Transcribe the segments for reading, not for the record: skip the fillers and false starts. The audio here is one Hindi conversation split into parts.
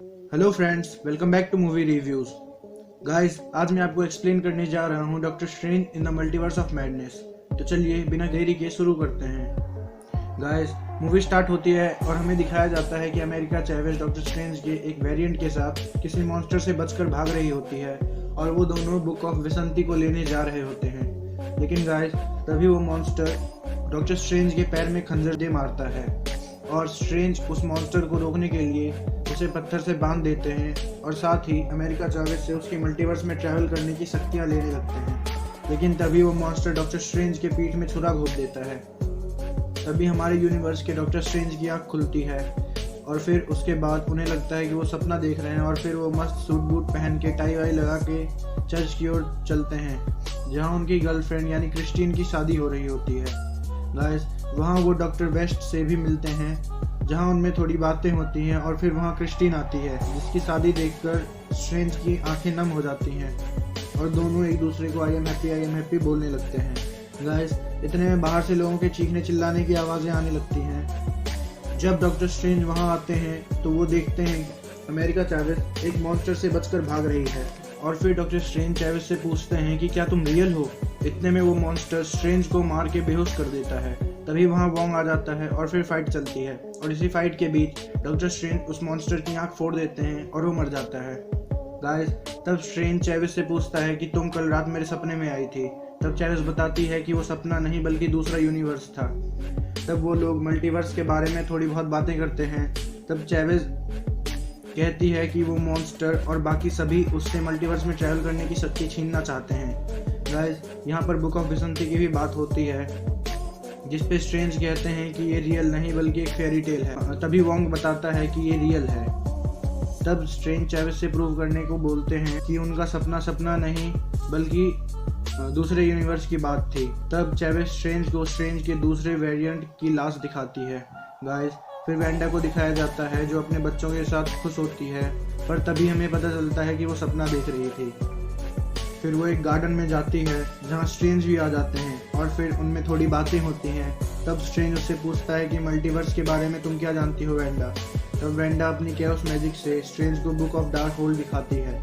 Hello friends, welcome back to movie reviews. Guys, आज मैं आपको एक्सप्लेन करने जा रहा हूँ doctor strange in the multiverse of madness. तो चलिए बिना देरी के शुरू करते हैं। गाइस, मूवी स्टार्ट होती है और हमें दिखाया जाता है कि अमेरिका चैवेज डॉक्टर स्ट्रेंज के एक वेरिएंट के साथ किसी मॉन्स्टर से बचकर भाग रही होती है और वो दोनों बुक ऑफ विसंती को लेने जा रहे होते हैं। लेकिन गाइस, तभी वो मॉन्स्टर डॉक्टर स्ट्रेंज के पैर में खंजर दे मारता है और स्ट्रेंज उस मॉन्स्टर को रोकने के लिए उसे पत्थर से बांध देते हैं और साथ ही अमेरिका चैवेज से उसके मल्टीवर्स में ट्रैवल करने की शक्तियां लेने लगते हैं। लेकिन तभी वो मॉन्स्टर डॉक्टर स्ट्रेंज के पीठ में छुरा घोंप देता है। तभी हमारे यूनिवर्स के डॉक्टर स्ट्रेंज की आँख खुलती है और फिर उसके बाद उन्हें लगता है कि वो सपना देख रहे हैं और फिर वो मस्त सूट बूट पहन के टाई वाई लगा के चर्च की ओर चलते हैं जहाँ उनकी गर्लफ्रेंड यानी क्रिस्टीन की शादी हो रही होती है। गाइस, वहाँ वो डॉक्टर वेस्ट से भी मिलते हैं जहाँ उनमें थोड़ी बातें होती हैं और फिर वहाँ क्रिस्टीन आती है जिसकी शादी देखकर स्ट्रेंज की आंखें नम हो जाती हैं और दोनों एक दूसरे को आई एम हैप्पी बोलने लगते हैं। गाइस, इतने में बाहर से लोगों के चीखने चिल्लाने की आवाज़ें आने लगती हैं। जब डॉक्टर स्ट्रेंज वहाँ आते हैं तो वो देखते हैं अमेरिका चैवेज एक मॉन्स्टर से बचकर भाग रही है और फिर डॉक्टर स्ट्रेंज चैवेज से पूछते हैं कि क्या तुम रियल हो। इतने में वो मॉन्स्टर स्ट्रेंज को मार के बेहोश कर देता है। तभी वहाँ वोंग आ जाता है और फिर फाइट चलती है और इसी फाइट के बीच डॉक्टर स्ट्रेंज उस मॉन्स्टर की आंख फोड़ देते हैं और वो मर जाता है। गाइस, तब स्ट्रेंज चैवेज से पूछता है कि तुम कल रात मेरे सपने में आई थी। तब चैवेज बताती है कि वो सपना नहीं बल्कि दूसरा यूनिवर्स था। तब वो लोग मल्टीवर्स के बारे में थोड़ी बहुत बातें करते हैं। तब चैवेज कहती है कि वो मॉन्स्टर और बाकी सभी उससे मल्टीवर्स में ट्रैवल करने की शक्ति छीनना चाहते हैं। गाइस, यहाँ पर बुक ऑफ विसंती की भी बात होती है जिस पे स्ट्रेंज कहते हैं कि ये रियल नहीं बल्कि एक फेरी टेल है। तभी वोंग बताता है कि ये रियल है। तब स्ट्रेंज चैवेज से प्रूव करने को बोलते हैं कि उनका सपना नहीं बल्कि दूसरे यूनिवर्स की बात थी। तब चैवेज स्ट्रेंज को स्ट्रेंज के दूसरे वेरिएंट की लाश दिखाती है। गाइस, फिर वेंडा को दिखाया जाता है जो अपने बच्चों के साथ खुश होती है, पर तभी हमें पता चलता है कि वो सपना देख रही थी। फिर वो एक गार्डन में जाती है जहाँ स्ट्रेंज भी आ जाते हैं और फिर उनमें थोड़ी बातें होती हैं। तब स्ट्रेंज उससे पूछता है कि मल्टीवर्स के बारे में तुम क्या जानती हो वेंडा। तब वेंडा अपनी कैओस मैजिक से स्ट्रेंज को बुक ऑफ डार्क होल्ड दिखाती है।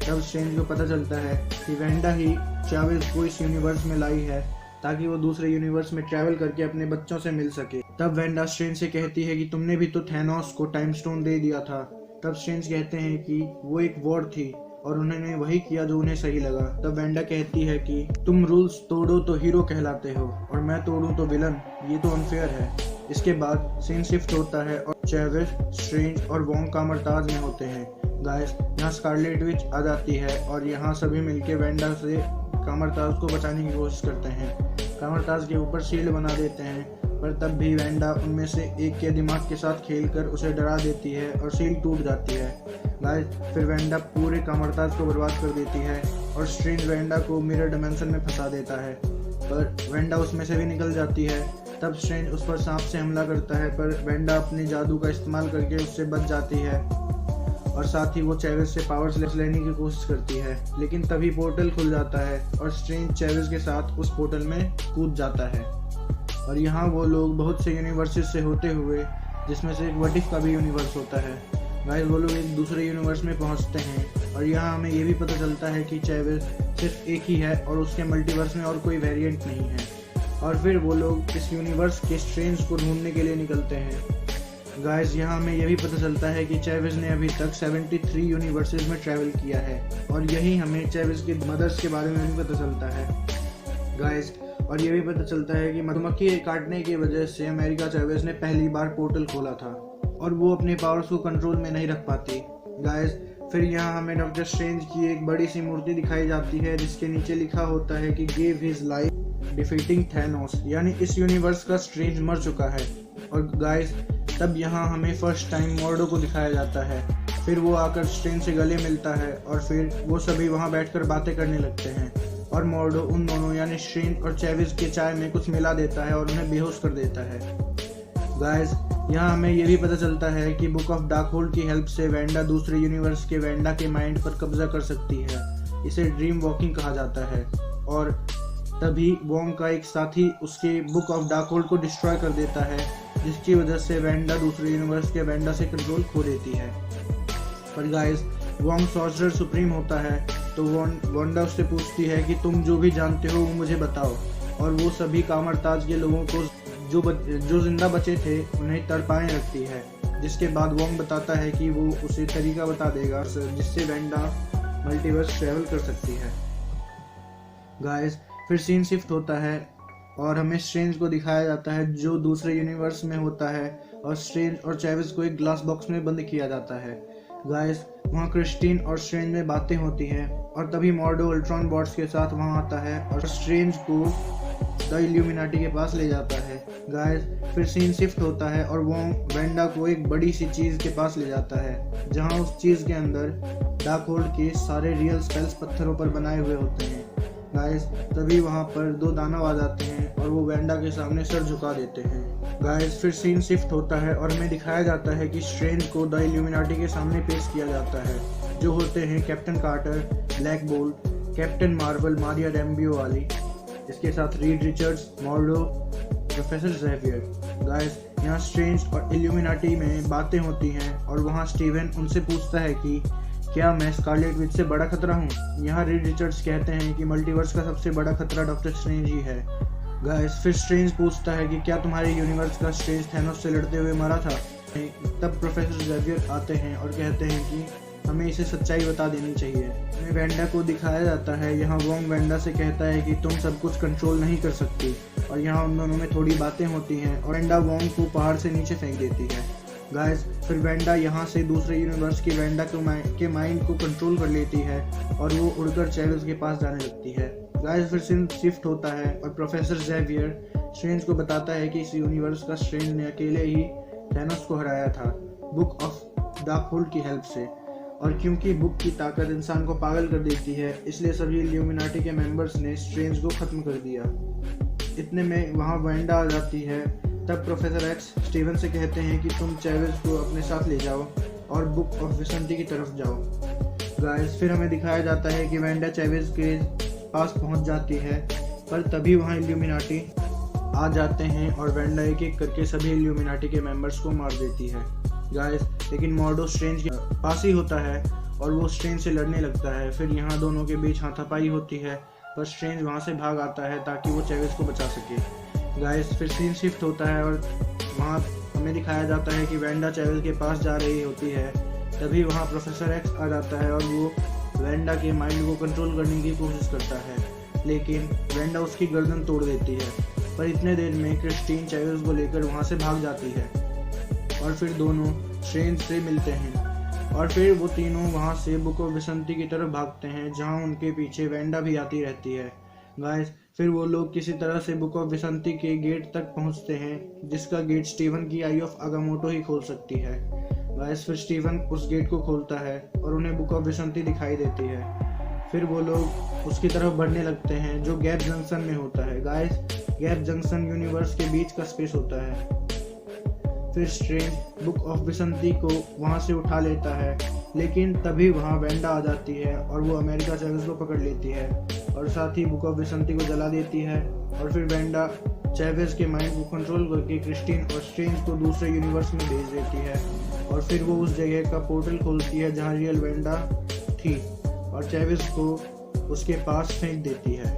तब स्ट्रेंज को पता चलता है कि वेंडा ही चैवेज को इस यूनिवर्स में लाई है ताकि वो दूसरे यूनिवर्स में ट्रैवल करके अपने बच्चों से मिल सके। तब वेंडा स्ट्रेंज से कहती है कि तुमने भी तो थैनोस को टाइम स्टोन दे दिया था। तब स्ट्रेंज कहते हैं कि वो एक वॉर थी और उन्होंने वही किया जो उन्हें सही लगा। तब वेंडा कहती है कि तुम रूल्स तोड़ो तो हीरो कहलाते हो और मैं तोड़ूं तो विलन, ये तो अनफेयर है। इसके बाद सीन शिफ्ट होता है और चैवेज, स्ट्रेंज और वोंग कामरताज में होते हैं। गाइस, यहाँ स्कारलेट विच आ जाती है और यहाँ सभी मिलके वेंडा से कामरताज को बचाने की कोशिश करते हैं। कामरताज के ऊपर शील्ड बना देते हैं, पर तब भी वेंडा उनमें से एक के दिमाग के साथ खेलकर उसे डरा देती है और शील्ड टूट जाती है। गाइस, फिर वेंडा पूरे कामरताज को बर्बाद कर देती है और स्ट्रेंज वेंडा को मिरर डायमेंशन में फंसा देता है, पर वेंडा उसमें से भी निकल जाती है। तब स्ट्रेंज उस पर सांप से हमला करता है, पर वेंडा अपने जादू का इस्तेमाल करके उससे बच जाती है और साथ ही वो चैवेज से पावर्स लेने की कोशिश करती है। लेकिन तभी पोर्टल खुल जाता है और स्ट्रेंज चैवेज के साथ उस पोर्टल में कूद जाता है और यहाँ वो लोग बहुत से यूनिवर्सेस से होते हुए, जिसमें से एक व्हाट इफ का भी यूनिवर्स होता है। गाइस, वो लोग एक दूसरे यूनिवर्स में पहुँचते हैं और यहाँ हमें ये भी पता चलता है कि चैवेज सिर्फ एक ही है और उसके मल्टीवर्स में और कोई वेरिएंट नहीं है। और फिर वो लोग इस यूनिवर्स के स्ट्रेंज को ढूंढने के लिए निकलते हैं। गाइस, यहाँ हमें यह भी पता चलता है कि चैवेज ने अभी तक 73 यूनिवर्सेस में ट्रैवल किया है और यही हमें चैवेज के मदर्स के बारे में भी पता चलता है। गाइस, और ये भी पता चलता है कि मधुमक्खी काटने की वजह से अमेरिका चैवेज ने पहली बार पोर्टल खोला था और वो अपने पावर्स को कंट्रोल में नहीं रख पाती। गाइस, फिर यहाँ हमें डॉक्टर स्ट्रेंज की एक बड़ी सी मूर्ति दिखाई जाती है जिसके नीचे लिखा होता है कि give his life defeating Thanos, यानी इस यूनिवर्स का स्ट्रेंज मर चुका है। और गाइस, तब यहाँ हमें फर्स्ट टाइम मॉर्डो को दिखाया जाता है। फिर वो आकर स्ट्रेंज से गले मिलता है और फिर वो सभी वहाँ बैठकर बातें करने लगते हैं और मॉर्डो उन दोनों यानी स्ट्रेंज और चैवेज के चाय में कुछ मिला देता है और उन्हें बेहोश कर देता है। गाइस, यहाँ हमें ये भी पता चलता है कि बुक ऑफ डार्क होल्ड की हेल्प से वेंडा दूसरे यूनिवर्स के वेंडा के माइंड पर कब्जा कर सकती है। इसे ड्रीम वॉकिंग कहा जाता है और तभी वोंग का एक साथी उसके बुक ऑफ डार्क होल्ड को डिस्ट्रॉय कर देता है, जिसकी वजह से वेंडा दूसरे यूनिवर्स के वेंडा से कंट्रोल खो देती है। पर गाइस वोंग सॉर्सरर सुप्रीम होता है तो वांडा उससे पूछती है कि तुम जो भी जानते हो वो मुझे बताओ, और वो सभी कामरताज के लोगों को जो जिंदा बचे थे उन्हें तड़पाए रखती है, जिसके बाद वोंग बताता है कि वो उसे तरीका बता देगा जिससे वांडा मल्टीवर्स ट्रेवल कर सकती है। गाइस फिर सीन शिफ्ट होता है और हमें स्ट्रेंज को दिखाया जाता है जो दूसरे यूनिवर्स में होता है, और स्ट्रेंज और चैविस को एक ग्लास बॉक्स में बंद किया जाता है। गाइस वहाँ क्रिस्टीन और स्ट्रेंज में बातें होती हैं और तभी मॉर्डो अल्ट्रॉन बॉट्स के साथ वहाँ आता है और स्ट्रेंज को द इल्यूमिनाटी के पास ले जाता है। गाइस फिर सीन शिफ्ट होता है और वो वांडा को एक बड़ी सी चीज़ के पास ले जाता है जहाँ उस चीज़ के अंदर डार्कहोल्ड के सारे रियल स्पेल्स पत्थरों पर बनाए हुए होते हैं। गाइस तभी वहाँ पर दो दानव आ जाते हैं और वो वांडा के सामने सर झुका देते हैं। गाइस फिर सीन शिफ्ट होता है और हमें दिखाया जाता है कि स्ट्रेंज को द इल्यूमिनाटी के सामने पेश किया जाता है, जो होते हैं Captain Carter, Black Bolt, Captain Marvel, Maria Rambeau वाली, इसके साथ Reed Richards, Mordo, professor Xavier. Guys यहाँ स्ट्रेंज और इल्यूमिनाटी में बातें होती हैं और वहाँ स्टीवन उनसे पूछता है कि क्या मैं स्कारलेट विच से बड़ा खतरा हूँ। यहाँ रीड रिचर्ड्स कहते हैं कि मल्टीवर्स का सबसे बड़ा खतरा डॉक्टर स्ट्रेंज ही है। गाइस फिर स्ट्रेंज पूछता है कि क्या तुम्हारे यूनिवर्स का स्ट्रेंज थैनोस से लड़ते हुए मरा था। तब प्रोफेसर ज़ेवियर आते हैं और कहते हैं कि हमें इसे सच्चाई बता देनी चाहिए। हमें वांडा को दिखाया जाता है, यहाँ वोंग वांडा से कहता है कि तुम सब कुछ कंट्रोल नहीं कर सकती, और यहाँ उन दोनों में थोड़ी बातें होती हैं और वांडा वोंग को पहाड़ से नीचे फेंक देती है। गाइस फिर वांडा यहाँ से दूसरे यूनिवर्स की वांडा के माइंड को कंट्रोल कर लेती है और वो उड़कर चैविस के पास जाने लगती है। गाइस फिर सीन शिफ्ट होता है और प्रोफेसर ज़ेवियर स्ट्रेंज को बताता है कि इस यूनिवर्स का स्ट्रेंज ने अकेले ही थैनोस को हराया था बुक ऑफ डार्कहोल्ड की हेल्प से, और क्योंकि बुक की ताकत इंसान को पागल कर देती है इसलिए सभी इल्यूमिनाटी के मेंबर्स ने स्ट्रेंज को खत्म कर दिया। इतने में वहाँ वांडा आ जाती है। तब प्रोफेसर एक्स स्टीवन से कहते हैं कि तुम चैविस को अपने साथ ले जाओ और बुक ऑफ विसंती की तरफ जाओ। गाइस फिर हमें दिखाया जाता है कि वांडा चैविस के पास पहुंच जाती है, पर तभी वहां इल्यूमिनाटी आ जाते हैं और वांडा एक एक करके सभी इल्यूमिनाटी के मेंबर्स को मार देती है। गाइस लेकिन मॉर्डो स्ट्रेंज के पास ही होता है और वो स्ट्रेंज से लड़ने लगता है। फिर यहाँ दोनों के बीच हाथापाई होती है, पर स्ट्रेंज वहाँ से भाग आता है ताकि वो चैविस को बचा सके। गाइस फिर सीन शिफ्ट होता है और वहाँ हमें दिखाया जाता है कि वांडा चैविस के पास जा रही होती है। तभी वहाँ प्रोफेसर एक्स आ जाता है और वो वांडा के माइंड को कंट्रोल करने की कोशिश करता है, लेकिन वांडा उसकी गर्दन तोड़ देती है। पर इतने देर में क्रिस्टीन चैविस को लेकर वहाँ से भाग जाती है और फिर दोनों स्ट्रेंज से मिलते हैं और फिर वो तीनों वहाँ से बुक ऑफ विसंती की तरफ भागते हैं, जहाँ उनके पीछे वांडा भी आती रहती है। गाइस फिर वो लोग किसी तरह से बुक ऑफ विसंती के गेट तक पहुंचते हैं, जिसका गेट स्टीवन की आई ऑफ अगामोटो ही खोल सकती है। गाइस फिर स्टीवन उस गेट को खोलता है और उन्हें बुक ऑफ विसंती दिखाई देती है। फिर वो लोग उसकी तरफ बढ़ने लगते हैं जो गैप जंक्शन में होता है। गाइस गैप जंक्शन यूनिवर्स के बीच का स्पेस होता है। फिर स्ट्रेंज बुक ऑफ विसंती को वहाँ से उठा लेता है, लेकिन तभी वहाँ वांडा आ जाती है और वो अमेरिका चैविस को पकड़ लेती है और साथ ही बुक ऑफ विसंती को जला देती है। और फिर वांडा चैविस के माइंड को कंट्रोल करके क्रिस्टीन और स्ट्रेंज को दूसरे यूनिवर्स में भेज देती है और फिर वो उस जगह का पोर्टल खोलती है जहाँ रियल वांडा थी और चैविस को उसके पास फेंक देती है।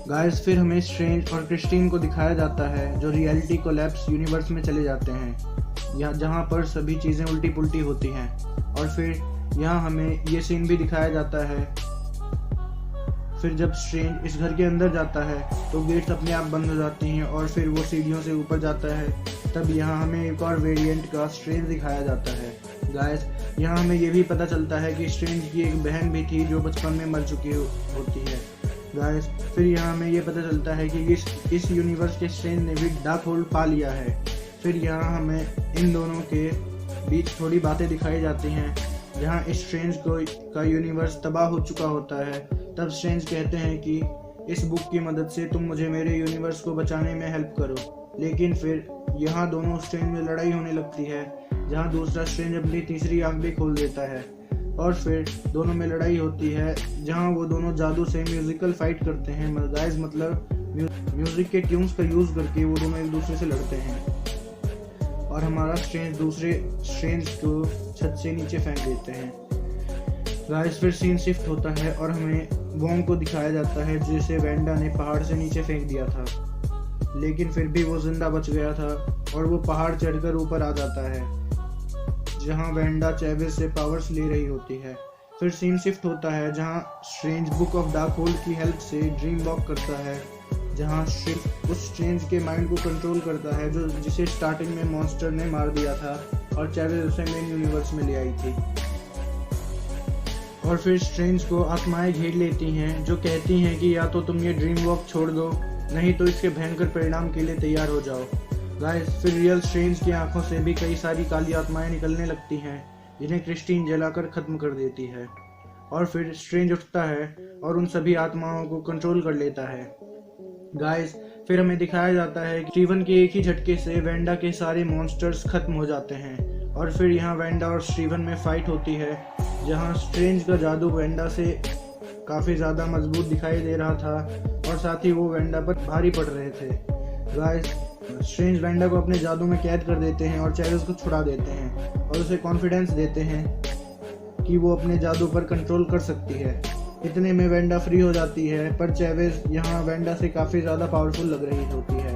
गाइस फिर हमें स्ट्रेंज और क्रिस्टीन को दिखाया जाता है जो रियलिटी कोलैप्स यूनिवर्स में चले जाते हैं, या जहाँ पर सभी चीज़ें उल्टी पुल्टी होती हैं। और फिर यहाँ हमें ये सीन भी दिखाया जाता है। फिर जब स्ट्रेंज इस घर के अंदर जाता है तो गेट्स अपने आप बंद हो जाती हैं और फिर वो सीढ़ियों से ऊपर जाता है। तब यहाँ हमें एक और वेरिएंट का स्ट्रेंज दिखाया जाता है। गाइस यहाँ हमें ये भी पता चलता है कि स्ट्रेंज की एक बहन भी थी जो बचपन में मर चुकी होती है। गाइस फिर यहाँ हमें ये पता चलता है कि इस यूनिवर्स के स्ट्रेंज ने भी डार्कहोल्ड पा लिया है। फिर यहाँ हमें इन दोनों के बीच थोड़ी बातें दिखाई जाती हैं, जहाँ स्ट्रेंज का यूनिवर्स तबाह हो चुका होता है। तब स्ट्रेंज कहते हैं कि इस बुक की मदद से तुम मुझे मेरे यूनिवर्स को बचाने में हेल्प करो। लेकिन फिर यहाँ दोनों स्ट्रेंज में लड़ाई होने लगती है, जहाँ दूसरा स्ट्रेंज अपनी तीसरी आंख भी खोल देता है और फिर दोनों में लड़ाई होती है, जहाँ वो दोनों जादू से म्यूजिकल फाइट करते हैं। गाइस मतलब म्यूजिक के ट्यून्स का यूज़ करके वो दोनों एक दूसरे से लड़ते हैं और हमारा स्ट्रेंज दूसरे स्ट्रेंज को छत से नीचे फेंक देते हैं। गाइस फिर सीन शिफ्ट होता है और हमें वोंग को दिखाया जाता है जिसे वेंडा ने पहाड़ से नीचे फेंक दिया था, लेकिन फिर भी वो जिंदा बच गया था और वो पहाड़ चढ़कर ऊपर आ जाता है जहां वेंडा चेविस से पावर्स ले रही होती है। फिर सीन शिफ्ट होता है जहां स्ट्रेंज बुक ऑफ डार्कहोल्ड की हेल्प से ड्रीम वॉक करता है, जहां शिफ्ट उस स्ट्रेंज के माइंड को कंट्रोल करता है जो जिसे स्टार्टिंग में मॉन्स्टर ने मार दिया था और चेविस उसे मेन यूनिवर्स में ले आई थी। और फिर स्ट्रेंज को आत्माएं घेर लेती हैं जो कहती हैं कि या तो तुम ये ड्रीम वॉक छोड़ दो, नहीं तो इसके भयंकर परिणाम के लिए तैयार हो जाओ। गाइस फिर रियल स्ट्रेंज की आंखों से भी कई सारी काली आत्माएं निकलने लगती हैं जिन्हें क्रिस्टीन जलाकर खत्म कर देती है। और फिर स्ट्रेंज उठता है और उन सभी आत्माओं को कंट्रोल कर लेता है। गाइस फिर हमें दिखाया जाता है कि स्टीवन के एक ही झटके से वेंडा के सारे मॉन्स्टर्स खत्म हो जाते हैं। और फिर यहाँ वेंडा और स्टीवन में फाइट होती है जहाँ स्ट्रेंज का जादू वेंडा से काफ़ी ज़्यादा मजबूत दिखाई दे रहा था और साथ ही वो वेंडा पर भारी पड़ रहे थे। गाइस स्ट्रेंज वेंडा को अपने जादू में कैद कर देते हैं और चेविस को छुड़ा देते हैं और उसे कॉन्फिडेंस देते हैं कि वो अपने जादू पर कंट्रोल कर सकती है। इतने में वेंडा फ्री हो जाती है, पर चेविस यहाँ वेंडा से काफ़ी ज़्यादा पावरफुल लग रही होती है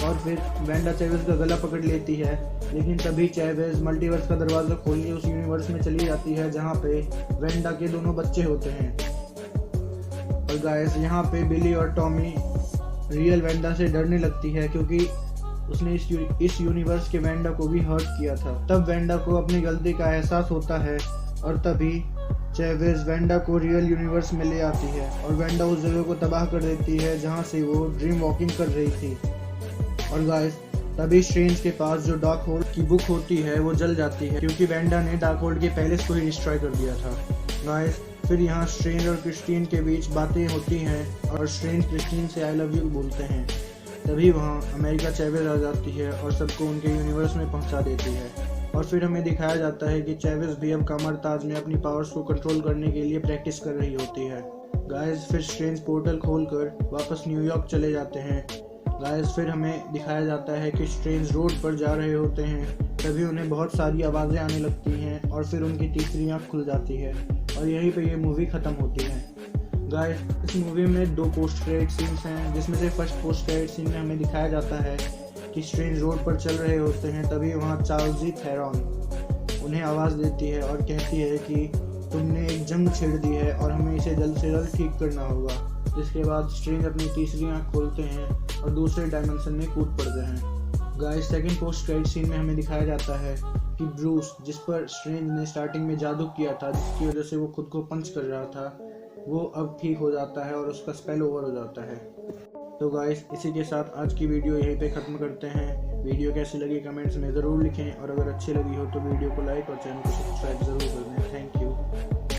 और फिर वेंडा चेविस का गला पकड़ लेती है, लेकिन तभी चेविस मल्टीवर्स का दरवाज़ा खोल के उस यूनिवर्स में चली जाती है जहाँ पे वेंडा के दोनों बच्चे होते हैं। और गाइस यहाँ पे बिली और टॉमी रियल वेंडा से डरने लगती है क्योंकि उसने इस यूनिवर्स के वेंडा को भी हर्ट किया था। तब वेंडा को अपनी गलती का एहसास होता है और तभी चेविस वेंडा को रियल यूनिवर्स में ले आती है और वेंडा उस जगह को तबाह कर देती है जहाँ से वो ड्रीम वॉकिंग कर रही थी। और गाइस तभी स्ट्रेंज के पास जो डार्कहोल्ड की बुक होती है वो जल जाती है क्योंकि वेंडा ने डार्कहोल्ड के पैलेस को ही डिस्ट्रॉय कर दिया था। गाइस फिर यहाँ स्ट्रेंज और क्रिस्टीन के बीच बातें होती हैं और स्ट्रेंज क्रिस्टीन से आई लव यू बोलते हैं। तभी वहाँ अमेरिका चेविस आ जाती है और सबको उनके यूनिवर्स में पहुँचा देती है। और फिर हमें दिखाया जाता है कि चेविस भी अब कामरताज में अपनी पावर्स को कंट्रोल करने के लिए प्रैक्टिस कर रही होती है। गाइस फिर स्ट्रेंज पोर्टल खोलकर वापस न्यूयॉर्क चले जाते हैं। गाइस फिर हमें दिखाया जाता है कि स्ट्रेंज रोड पर जा रहे होते हैं, तभी उन्हें बहुत सारी आवाज़ें आने लगती हैं और फिर उनकी तीसरी आँख खुल जाती है और यहीं पे ये मूवी ख़त्म होती है। गाइस इस मूवी में 2 पोस्ट क्रेडिट सीन्स हैं, जिसमें से फर्स्ट पोस्ट क्रेडिट सीन में हमें दिखाया जाता है कि स्ट्रेंज रोड पर चल रहे होते हैं, तभी वहाँ चार्ल्स थेरॉन उन्हें आवाज़ देती है और कहती है कि तुमने एक जंग छेड़ दी है और हमें इसे जल्द से जल्द ठीक करना होगा। जिसके बाद स्ट्रेंज अपनी तीसरी आँख खोलते हैं और दूसरे डायमेंशन में कूद पड़ते हैं। Guys second post credit scene में हमें दिखाया जाता है कि ब्रूस, जिस पर स्ट्रेंज ने स्टार्टिंग में जादू किया था जिसकी वजह से वो खुद को पंच कर रहा था, वो अब ठीक हो जाता है और उसका स्पेल ओवर हो जाता है। तो गाइस इसी के साथ आज की वीडियो यहीं पे ख़त्म करते हैं। वीडियो कैसी लगी कमेंट्स में ज़रूर लिखें और अगर अच्छी लगी हो तो वीडियो को लाइक और चैनल को सब्सक्राइब ज़रूर कर दें। Thank you.